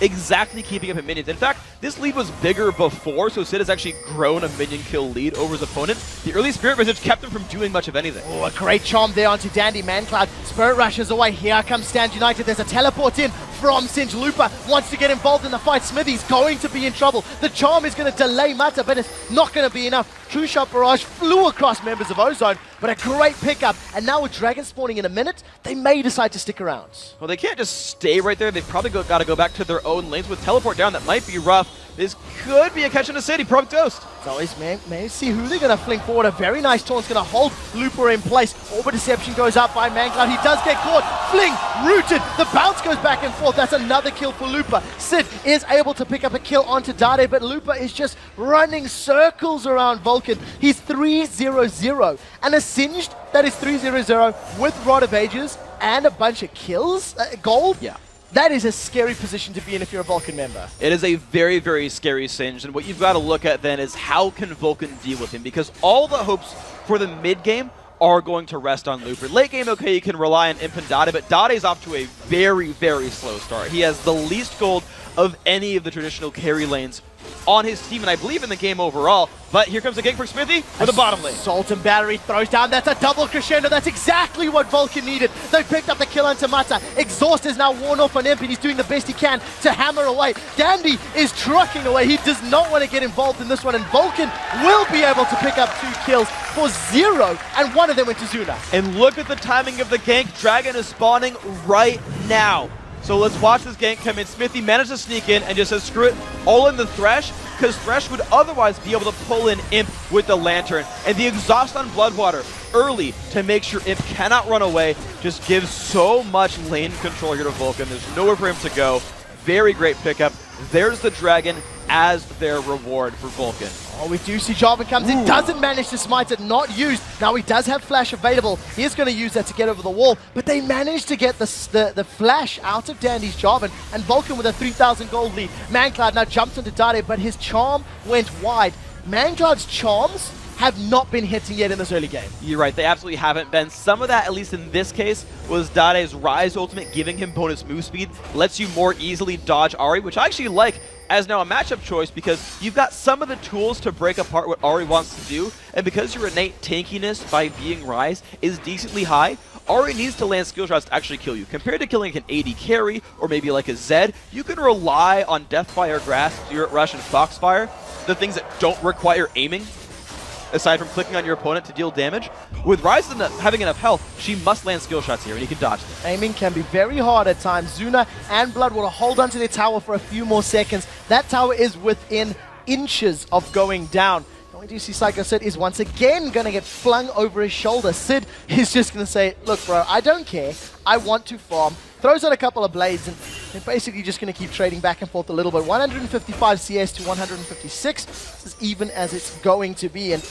S5: exactly keeping up in minions. In fact, this lead was bigger before, so Sid has actually grown a minion kill lead over his opponent. The early Spirit Visage kept him from doing much of anything.
S4: Oh, a great charm there onto Dandy. mancloud. Spirit rushes away. Here comes Stand United. There's a teleport in from Singe. Lupa wants to get involved in the fight. Xmithie's going to be in trouble. The charm is going to delay Mata, but it's not going to be enough. True Shot Barrage flew across members of Ozone, but a great pickup. And now with Dragon spawning in a minute, they may decide to stick around.
S5: Well, they can't just stay right there. They've probably got to go back to their own lanes. With teleport down, that might be rough. This could be a catch in the city. Proudest.
S4: So it's may see who they're going to fling forward. A very nice taunt's going to hold Looper in place. Orbit Deception goes up by mancloud. He does get caught. Fling, rooted. The bounce goes back and forth. That's another kill for Looper. Sid is able to pick up a kill onto Dade, but Looper is just running circles around Vulcun. He's 3-0-0. And a Singed that is 3-0-0 with Rod of Ages and a bunch of kills, gold.
S5: Yeah.
S4: That is a scary position to be in if you're a Vulcun member. It
S5: is a very, very scary Singed, and what you've got to look at then is how can Vulcun deal with him, because all the hopes for the mid game are going to rest on Looper. Late game, okay, you can rely on Imp and Dade, but Dade's off to a very, very slow start. He has the least gold of any of the traditional carry lanes on his team, and I believe in the game overall. But here comes a gank for Xmithie for the bottom lane.
S4: Salt and Battery throws down. That's a double crescendo. That's exactly what Vulcun needed. They picked up the kill onto Mata. Exhaust is now worn off on Imp, and he's doing the best he can to hammer away. Dandy is trucking away. He does not want to get involved in this one, and Vulcun will be able to pick up 2 kills for 0, and one of them went to Zuna.
S5: And look at the timing of the gank. Dragon is spawning right now. So let's watch this gank come in. Xmithie managed to sneak in and just says, screw it, all in the Thresh, because Thresh would otherwise be able to pull in Imp with the Lantern. And the exhaust on Bloodwater early to make sure Imp cannot run away just gives so much lane control here to Vulcun. There's nowhere for him to go. Very great pickup. There's the Dragon as their reward for Vulcun.
S4: Oh, we do see Jarvan comes in, doesn't manage to smite it, not used. Now he does have Flash available. He is going to use that to get over the wall, but they managed to get the Flash out of Dandy's Jarvan, and Vulcun with a 3,000 gold lead. mancloud now jumps into Dade, but his charm went wide. mancloud's charms have not been hitting yet in this early game.
S5: You're right, they absolutely haven't been. Some of that, at least in this case, was Dade's Rise ultimate giving him bonus move speed, lets you more easily dodge Ahri, which I actually like as now a matchup choice because you've got some of the tools to break apart what Ahri wants to do, and because your innate tankiness by being Rise is decently high, Ahri needs to land skill shots to actually kill you. Compared to killing an AD carry or maybe like a Zed, you can rely on Deathfire, Grasp, Spirit Rush, and Foxfire, the things that don't require aiming, aside from clicking on your opponent to deal damage. With Rise having enough health, she must land skill shots here, and you can dodge them.
S4: Aiming can be very hard at times. Zuna and Bloodwater hold onto their tower for a few more seconds. That tower is within inches of going down. And we do see Sycho Sid is once again going to get flung over his shoulder. Sid is just going to say, look bro, I don't care. I want to farm. Throws out a couple of blades, and they're basically just going to keep trading back and forth a little bit. 155 CS to 156. This is even as it's going to be. And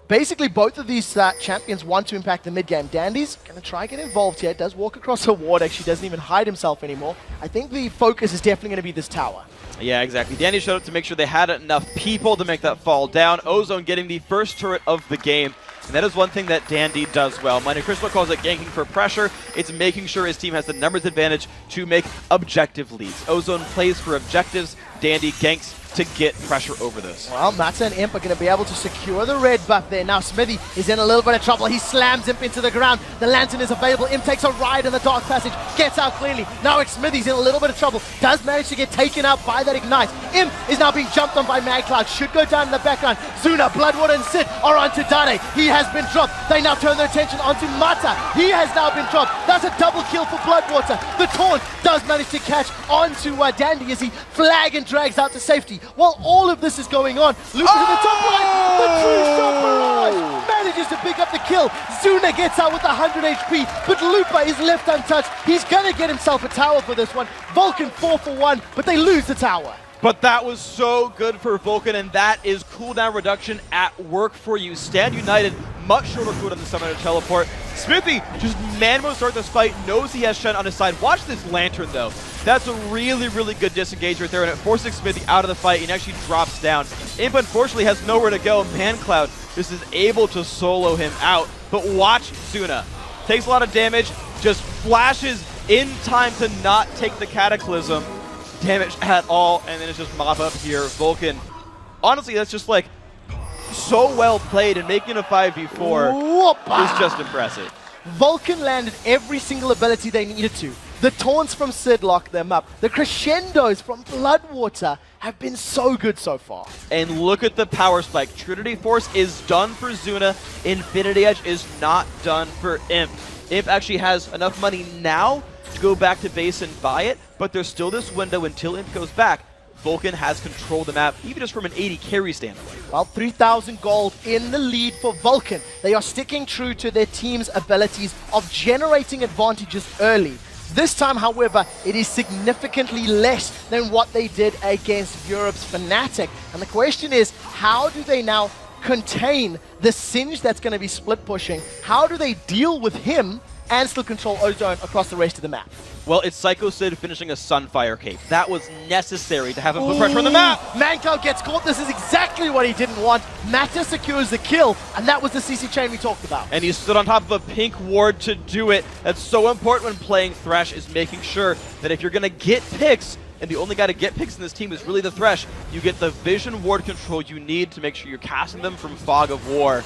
S4: basically, both of these champions want to impact the mid-game. Dandy's going to try and get involved here. Does walk across a ward, actually doesn't even hide himself anymore. I think the focus is definitely going to be this tower.
S5: Yeah, exactly. Dandy showed up to make sure they had enough people to make that fall down. Ozone getting the first turret of the game. And that is one thing that Dandy does well. Money Crystal calls it ganking for pressure. It's making sure his team has the numbers advantage to make objective leads. Ozone plays for objectives. Dandy ganks to get pressure over this.
S4: Well, Mata and Imp are going to be able to secure the red buff there. Now Xmithie is in a little bit of trouble. He slams Imp into the ground. The Lantern is available. Imp takes a ride in the Dark Passage, gets out cleanly. Now Xmithie's in a little bit of trouble. Does manage to get taken out by that Ignite. Imp is now being jumped on by mancloud. Should go down in the background. Zuna, Bloodwater, and Sid are onto Dade. He has been dropped. They now turn their attention onto Mata. He has now been dropped. That's a double kill for Bloodwater. The taunt does manage to catch onto Dandy as he flag and drags out to safety. While all of this is going on, Lupa's in the top line. The True Shot Barrage manages to pick up the kill. Zuna gets out with 100 HP, but Lupa is left untouched. He's going to get himself a tower for this one. Vulcun 4 for 1, but they lose the tower.
S5: But that was so good for Vulcun, and that is cooldown reduction at work for you. Stand United, much shorter cooldown than Summoner Teleport. Xmithie just man-mode start this fight, knows he has Shen on his side. Watch this Lantern, though. That's a really, really good disengage right there, and it forces Xmithie out of the fight and actually drops down. Imp, unfortunately, has nowhere to go. mancloud just is able to solo him out. But watch Zuna. Takes a lot of damage, just flashes in time to not take the Cataclysm damage at all, and then it's just mop up here. Vulcun, honestly, that's just like so well played, and making a 5v4 is just impressive.
S4: Vulcun landed every single ability they needed to. The taunts from Sid lock them up. The crescendos from Bloodwater have been so good so far.
S5: And look at the power spike. Trinity Force is done for Zuna. Infinity Edge is not done for Imp. Imp actually has enough money now to go back to base and buy it, but there's still this window until Imp goes back. Vulcun has control of the map, even just from an 80 carry standpoint.
S4: Well, 3,000 gold in the lead for Vulcun. They are sticking true to their team's abilities of generating advantages early. This time, however, it is significantly less than what they did against Europe's Fnatic. And the question is, how do they now contain the Singe that's going to be split pushing? How do they deal with him and still control Ozone across the rest of the map?
S5: Well, it's Sycho Sid finishing a Sunfire Cape. That was necessary to have him put pressure on the map.
S4: mancloud gets caught. This is exactly what he didn't want. Mata secures the kill, and that was the CC chain we talked about.
S5: And he stood on top of a pink ward to do it. That's so important when playing Thresh, is making sure that if you're going to get picks, and the only guy to get picks in this team is really the Thresh, you get the vision ward control you need to make sure you're casting them from Fog of War.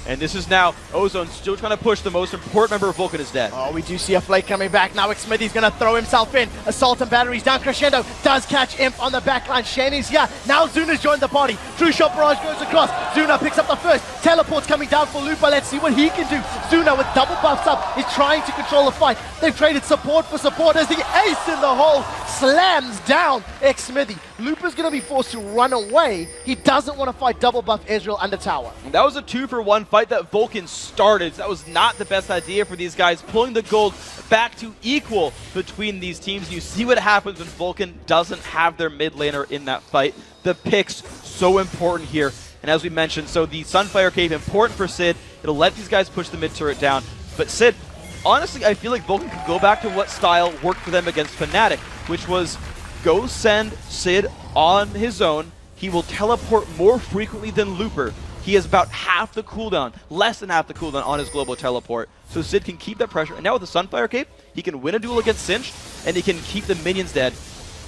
S5: And this is now Ozone still trying to push. The most important member of Vulcun is dead.
S4: Oh, we do see a Flake coming back. Now Xmithie's going to throw himself in. Assault and batteries down. Crescendo does catch Imp on the backline. Shani's here. Now Zuna's joined the party. True Shot Barrage goes across. Zuna picks up the first. Teleport's coming down for Lupa. Let's see what he can do. Zuna with double buffs up is trying to control the fight. They've traded support for support as the ace in the hole slams down Xmithie. Lupa's going to be forced to run away. He doesn't want to fight double buff Ezreal under tower.
S5: And that was a 2-for-1 fight that Vulcun started. That was not the best idea for these guys, pulling the gold back to equal between these teams. You see what happens when Vulcun doesn't have their mid laner in that fight. The picks, so important here. And as we mentioned, so the Sunfire Cave, important for Sid. It'll let these guys push the mid turret down. But Sid, honestly, I feel like Vulcun could go back to what style worked for them against Fnatic, which was go send Sid on his own. He will teleport more frequently than Looper. He has about half the cooldown, less than half the cooldown on his global teleport. So Sid can keep that pressure. And now with the Sunfire Cape, he can win a duel against Singe, and he can keep the minions dead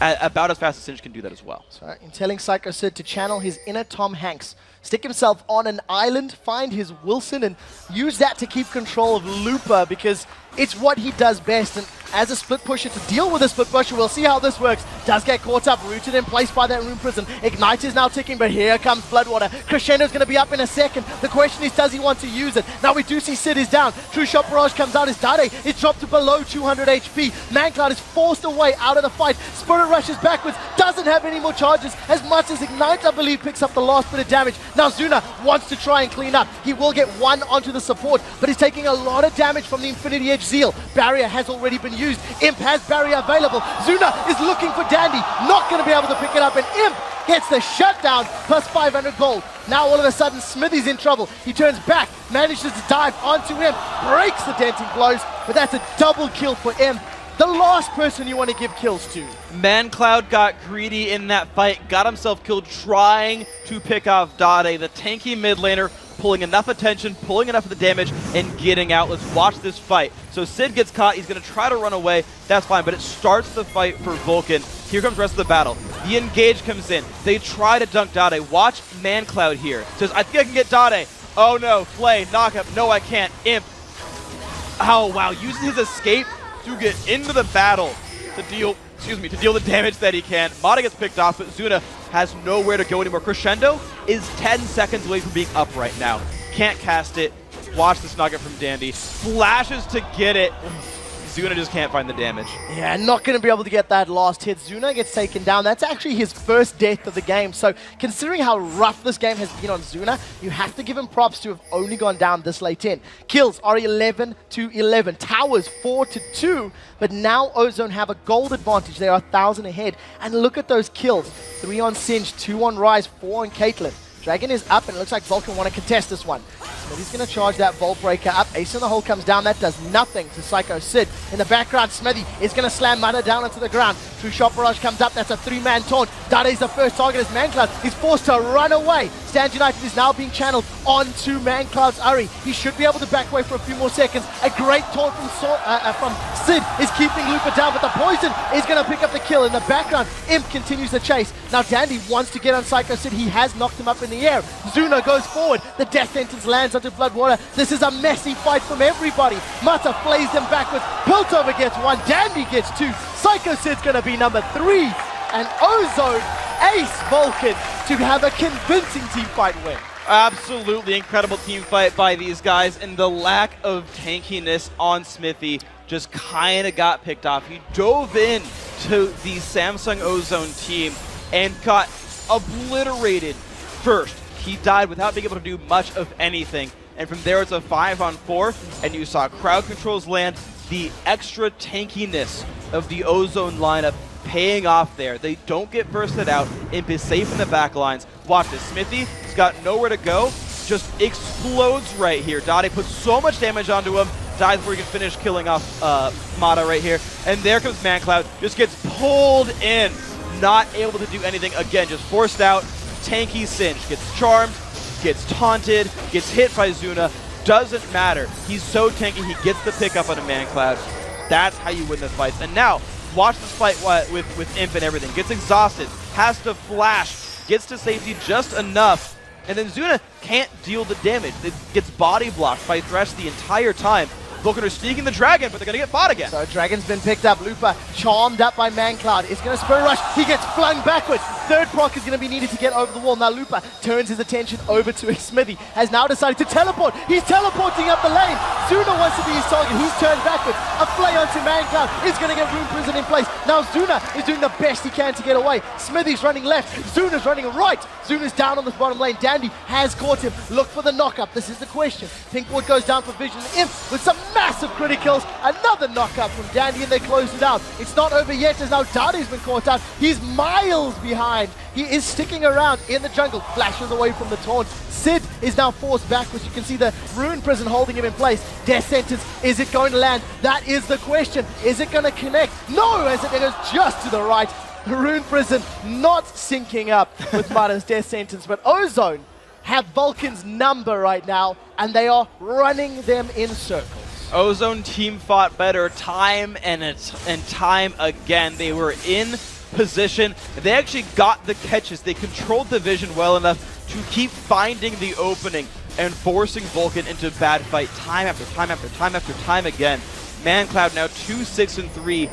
S5: about as fast as Singe can do that as well.
S4: So in telling Sycho Sid to channel his inner Tom Hanks, stick himself on an island, find his Wilson, and use that to keep control of Looper, because it's what he does best. And as a split pusher, to deal with a split pusher, we'll see how this works. Does get caught up, rooted in place by that Rune Prison. Ignite is now ticking, but here comes Bloodwater. Crescendo's going to be up in a second. The question is, does he want to use it? Now we do see Sid is down. True Shot Barrage comes out as Dade is dropped to below 200 HP. mancloud is forced away out of the fight. Spirit rushes backwards, doesn't have any more charges, as much as Ignite, I believe, picks up the last bit of damage. Now Zuna wants to try and clean up. He will get one onto the support, but he's taking a lot of damage from the Infinity Edge Zeal. Barrier has already been used. Imp has barrier available. Zuna is looking for Dandy, not going to be able to pick it up, and Imp gets the shutdown, plus 500 gold. Now all of a sudden Xmithie's in trouble. He turns back, manages to dive onto Imp, breaks the denting blows, but that's a double kill for Imp. The last person you want to give kills to.
S5: mancloud got greedy in that fight, got himself killed trying to pick off Dade, the tanky mid laner, pulling enough attention, pulling enough of the damage, and getting out. Let's watch this fight. So Sid gets caught, he's going to try to run away, that's fine, but it starts the fight for Vulcun. Here comes the rest of the battle. The engage comes in, they try to dunk Dade. Watch mancloud here. Says, I think I can get Dade. Oh no, Flay, knock up, no I can't, Imp. Oh wow, using his escape to get into the battle to deal the damage that he can. Mata gets picked off, but Zuna has nowhere to go anymore. Crescendo is 10 seconds away from being up right now. Can't cast it. Watch this nugget from Dandy. Flashes to get it. Zuna just can't find the damage.
S4: Yeah, not going to be able to get that last hit. Zuna gets taken down. That's actually his first death of the game. So considering how rough this game has been on Zuna, you have to give him props to have only gone down this late in. Kills are 11-11. Towers 4-2. But now Ozone have a gold advantage. They are 1,000 ahead. And look at those kills. 3 on Singe, 2 on Ryze, 4 on Caitlyn. Dragon is up, and it looks like Vulcun want to contest this one. Xmithie's going to charge that Volt Breaker up. Ace in the hole comes down. That does nothing to Sycho Sid. In the background, Xmithie is going to slam Mata down onto the ground. True Shot Barrage comes up. That's a 3-man taunt. Dade's the first target as mancloud. He's forced to run away. Stand United is now being channeled onto mancloud's Ari. He should be able to back away for a few more seconds. A great taunt from Sid is keeping Lupa down, but the poison is going to pick up the kill. In the background, Imp continues the chase. Now Dandy wants to get on Sycho Sid. He has knocked him up in the air. Zuna goes forward. The death sentence lands onto Bloodwater. This is a messy fight from everybody. Mata flays them backwards. Piltover gets one. Dandy gets two. Sycho Sid's going to be number 3. And Ozone ace Vulcun to have a convincing team fight win.
S5: Absolutely incredible team fight by these guys, and the lack of tankiness on Xmithie just kind of got picked off. He dove in to the Samsung Ozone team and got obliterated first. He died without being able to do much of anything, and from there it's a 5-on-4, and you saw crowd controls land. The extra tankiness of the Ozone lineup paying off there. They don't get bursted out. Imp is safe in the back lines. Watch this. Xmithie has got nowhere to go. Just explodes right here. Dade puts so much damage onto him. Dies before he can finish killing off Mata right here. And there comes mancloud. Just gets pulled in. Not able to do anything. Again, just forced out. Tanky Singe. Gets charmed. Gets taunted. Gets hit by Zuna. Doesn't matter. He's so tanky. He gets the pickup on a mancloud. That's how you win the fights. And now, watch this fight with Imp and everything. Gets exhausted, has to flash, gets to safety just enough, and then Zuna can't deal the damage. It gets body blocked by Thresh the entire time. Vulcun are sneaking the Dragon, but they're going to get fought again.
S4: So Dragon's been picked up. Lupa charmed up by mancloud. It's going to spur rush. He gets flung backwards. Third proc is going to be needed to get over the wall. Now Lupa turns his attention over to Xmithie. Has now decided to teleport. He's teleporting up the lane. Zuna wants to be his target. He's turned backwards. A flay onto mancloud. Is going to get Rune Prison in place. Now Zuna is doing the best he can to get away. Xmithie's running left. Zuna's running right. Zuna's down on this bottom lane. Dandy has caught him. Look for the knockup. This is the question. Pinkwood goes down for vision. Imp with some massive criticals. Another knockup from Dandy, and they close it out. It's not over yet, as now Dade's been caught out. He's miles behind. He is sticking around in the jungle. Flashes away from the taunt. Sid is now forced backwards. You can see the Rune Prison holding him in place. Death Sentence, is it going to land? That is the question. Is it going to connect? No, as it goes just to the right. Rune Prison not syncing up with Mata's Death Sentence, but Ozone have Vulcan's number right now, and they are running them in circles.
S5: Ozone team fought better time and time again. They were in position. They actually got the catches. They controlled the vision well enough to keep finding the opening and forcing Vulcun into bad fight time after time after time after time again. mancloud now 2-6-3.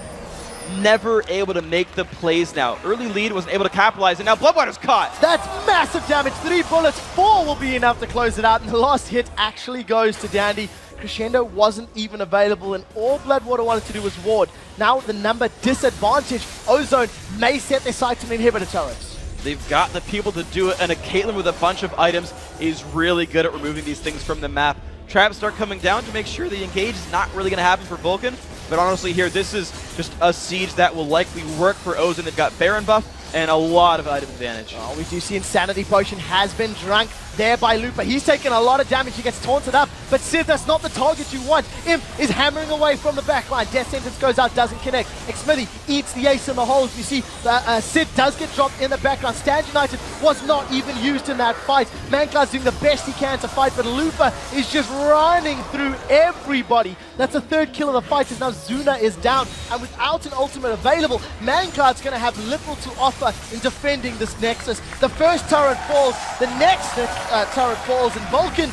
S5: Never able to make the plays now. Early lead wasn't able to capitalize, and now Bloodwater's caught.
S4: That's massive damage. 3 bullets, 4 will be enough to close it out, and the last hit actually goes to Dandy. Crescendo wasn't even available, and all Bloodwater wanted to do was ward. Now the number disadvantage. Ozone may set their sights on inhibitor turrets.
S5: They've got the people to do it, and a Caitlyn with a bunch of items is really good at removing these things from the map. Traps start coming down to make sure the engage is not really going to happen for Vulcun. But honestly here, this is just a siege that will likely work for Ozone. They've got Baron buff and a lot of item advantage.
S4: Oh, we do see Insanity Potion has been drunk there by Lupa. He's taken a lot of damage. He gets taunted up, but Sid, that's not the target you want. Imp is hammering away from the backline. Death Sentence goes out, doesn't connect. Xmithie eats the ace in the holes. You see Sid does get dropped in the background. Stand United was not even used in that fight. mancloud's doing the best he can to fight, but Lupa is just running through everybody. That's the 3rd kill of the fight, as now Zuna is down, and without an ultimate available, mancloud's going to have little to offer in defending this Nexus. The first turret falls, the next turret falls, and Vulcun,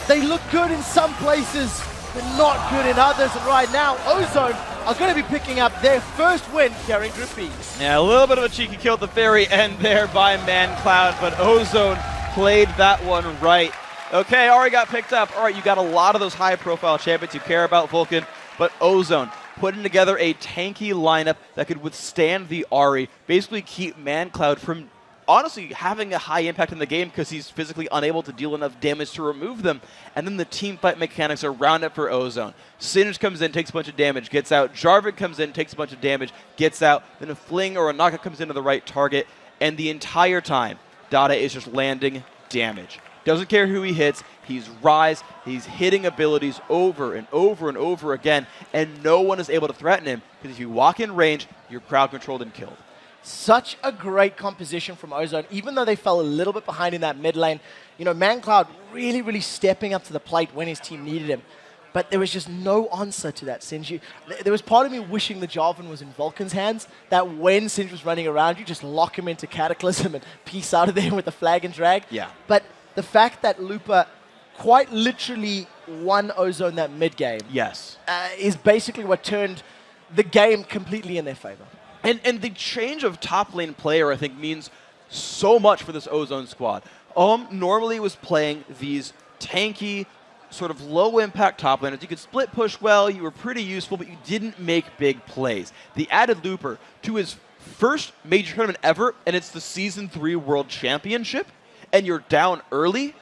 S4: they look good in some places, but not good in others, and right now, Ozone are going to be picking up their first win carrying Group B.
S5: Yeah, a little bit of a cheeky kill at the very end there by mancloud, but Ozone played that one right. Okay, Ari got picked up. All right, you got a lot of those high-profile champions you care about, Vulcun, but Ozone putting together a tanky lineup that could withstand the Ari, basically keep mancloud from honestly having a high impact in the game because he's physically unable to deal enough damage to remove them. And then the team fight mechanics are round up for Ozone. Singe comes in, takes a bunch of damage, gets out. Jarvan comes in, takes a bunch of damage, gets out. Then a fling or a knockout comes into the right target. And the entire time, Dade is just landing damage. Doesn't care who he hits. He's Rise. He's hitting abilities over and over and over again, and no one is able to threaten him because if you walk in range, you're crowd controlled and killed.
S4: Such a great composition from Ozone, even though they fell a little bit behind in that mid lane. You know, mancloud really, really stepping up to the plate when his team needed him. But there was just no answer to that, Singe. There was part of me wishing the Jarvan was in Vulcan's hands, that when Singe was running around, you just lock him into Cataclysm and peace out of there with the flag and drag.
S5: Yeah.
S4: But the fact that Lupa quite literally won Ozone that mid game is basically what turned the game completely in their favor.
S5: And the change of top lane player, I think, means so much for this Ozone squad. Normally was playing these tanky, sort of low-impact top laners. You could split push well, you were pretty useful, but you didn't make big plays. The added Looper to his first major tournament ever, and it's the Season 3 World Championship, and you're down early,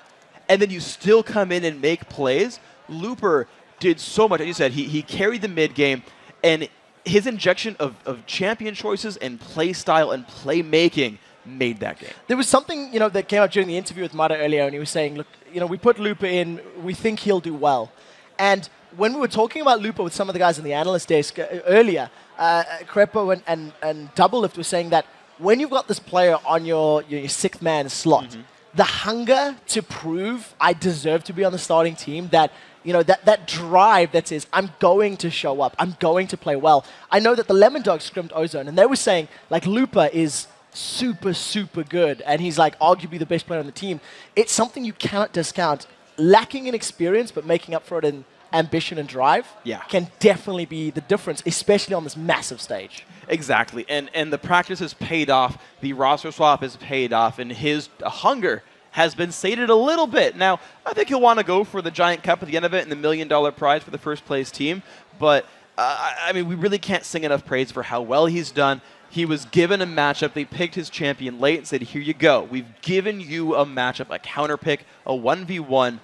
S5: and then you still come in and make plays. Looper did so much. As you said, he carried the mid game, and his injection of champion choices and play style and playmaking made that game.
S4: There was something, you know, that came up during the interview with Mata earlier, and he was saying, look, you know, we put Lupa in, we think he'll do well. And when we were talking about Lupa with some of the guys in the analyst desk earlier, Crepo and Double Lift were saying that when you've got this player on your sixth man slot, the hunger to prove I deserve to be on the starting team, that you know, that drive that says, I'm going to show up, I'm going to play well. I know that the Lemon Dog scrimmed Ozone, and they were saying, like, Lupa is super, super good, and he's, like, arguably the best player on the team. It's something you cannot discount. Lacking in experience, but making up for it in ambition and drive can definitely be the difference, especially on this massive stage.
S5: Exactly, and the practice has paid off, the roster swap has paid off, and his hunger has been sated a little bit. Now, I think he'll want to go for the Giant Cup at the end of it and the $1 million prize for the first place team, but I mean, we really can't sing enough praise for how well he's done. He was given a matchup, they picked his champion late and said, here you go, we've given you a matchup, a counter pick, a 1v1.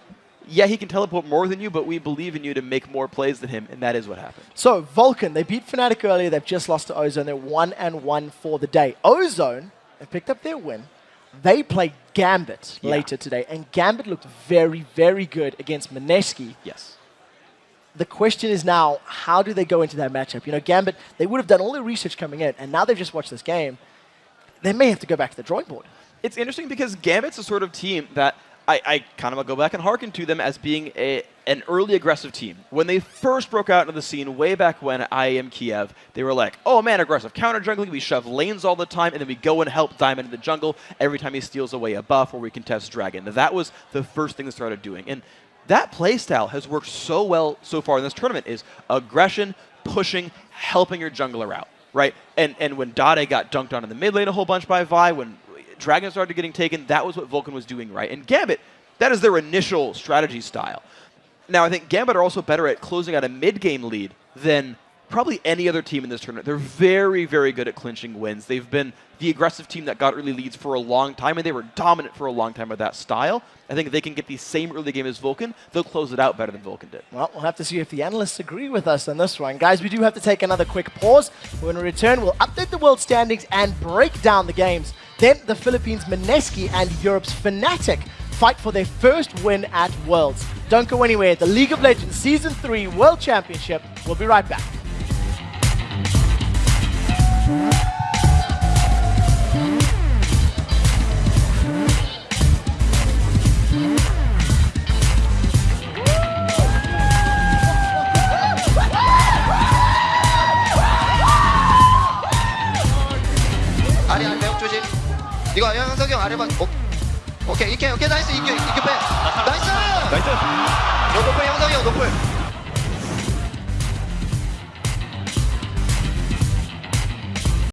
S5: Yeah, he can teleport more than you, but we believe in you to make more plays than him, and that is what happened.
S4: So, Vulcan, they beat Fnatic earlier, they've just lost to Ozone, they're 1-1 for the day. Ozone have picked up their win. They played Gambit later today, and Gambit looked very, very good against Mineski.
S5: Yes.
S4: The question is now, how do they go into that matchup? You know, Gambit, they would have done all their research coming in, and now they've just watched this game. They may have to go back to the drawing board.
S5: It's interesting because Gambit's a sort of team that I kind of go back and hearken to them as being an early aggressive team. When they first broke out into the scene way back when at IAM Kiev, they were like, oh man, aggressive counter jungling, we shove lanes all the time, and then we go and help Diamond in the jungle every time he steals away a buff or we contest Dragon. That was the first thing they started doing. And that playstyle has worked so well so far in this tournament, is aggression, pushing, helping your jungler out, right? And when Dade got dunked on in the mid lane a whole bunch by Vi, when Dragon started getting taken, that was what Vulcan was doing right. And Gambit, that is their initial strategy style. Now, I think Gambit are also better at closing out a mid-game lead than probably any other team in this tournament. They're very, very good at clinching wins. They've been the aggressive team that got early leads for a long time, and they were dominant for a long time with that style. I think if they can get the same early game as Vulcan, they'll close it out better than Vulcan did.
S4: Well, we'll have to see if the analysts agree with us on this one. Guys, we do have to take another quick pause. When we return, we'll update the world standings and break down the games. Then the Philippines' Mineski and Europe's Fnatic fight for their first win at Worlds. Don't go anywhere. The League of Legends Season 3 World Championship. We'll be right back.
S13: 아래 매혹 조심. 이거 형석이 형 아래 봐. 오케이 이렇게 나이스 이겨 빼. 나이스. 노플 형석이 형 노플.